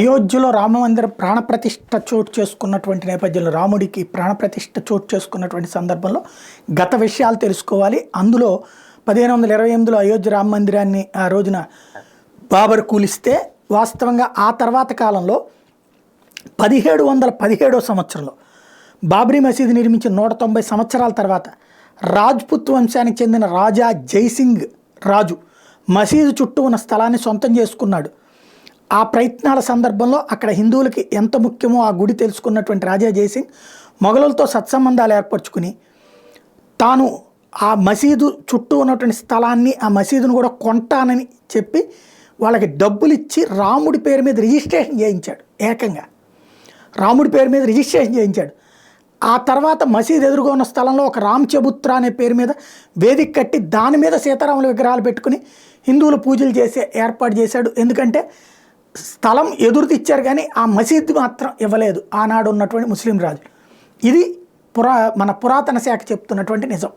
అయోధ్యలో రామమందిరం ప్రాణప్రతిష్ఠ చోటు చేసుకున్నటువంటి నేపథ్యంలో రాముడికి ప్రాణప్రతిష్ఠ చోటు చేసుకున్నటువంటి సందర్భంలో గత విషయాలు తెలుసుకోవాలి. అందులో 1528లో అయోధ్య రామ మందిరాన్ని ఆ రోజున బాబర్ కూలిస్తే వాస్తవంగా ఆ తర్వాత కాలంలో 1717వ సంవత్సరంలో బాబ్రీ మసీదు నిర్మించిన 190 సంవత్సరాల తర్వాత రాజ్పుత్ వంశానికి చెందిన రాజా జైసింగ్ రాజు మసీదు చుట్టూ ఉన్న స్థలాన్ని సొంతం చేసుకున్నాడు. ఆ ప్రయత్నాల సందర్భంలో అక్కడ హిందువులకి ఎంత ముఖ్యమో ఆ గుడి తెలుసుకున్నటువంటి రాజా జైసింగ్ మొఘలులతో సత్సంబంధాలు ఏర్పరచుకుని తాను ఆ మసీదు చుట్టూ ఉన్నటువంటి స్థలాన్ని ఆ మసీదును కూడా కొంటానని చెప్పి వాళ్ళకి డబ్బులు ఇచ్చి రాముడి పేరు మీద రిజిస్ట్రేషన్ చేయించాడు. ఏకంగా రాముడి పేరు మీద రిజిస్ట్రేషన్ చేయించాడు. ఆ తర్వాత మసీదు ఎదురుగా ఉన్న స్థలంలో ఒక రామ్ చబుత్రా అనే పేరు మీద వేదిక కట్టి దాని మీద సీతారాముల విగ్రహాలు పెట్టుకుని హిందువులు పూజలు చేసే ఏర్పాటు చేశాడు. ఎందుకంటే స్థలం ఎదురుతిచ్చారు కానీ ఆ మసీదు మాత్రం ఇవ్వలేదు ఆనాడు ఉన్నటువంటి ముస్లిం రాజులు. ఇది మన పురాతన శాఖ చెప్తున్నటువంటి నిజం.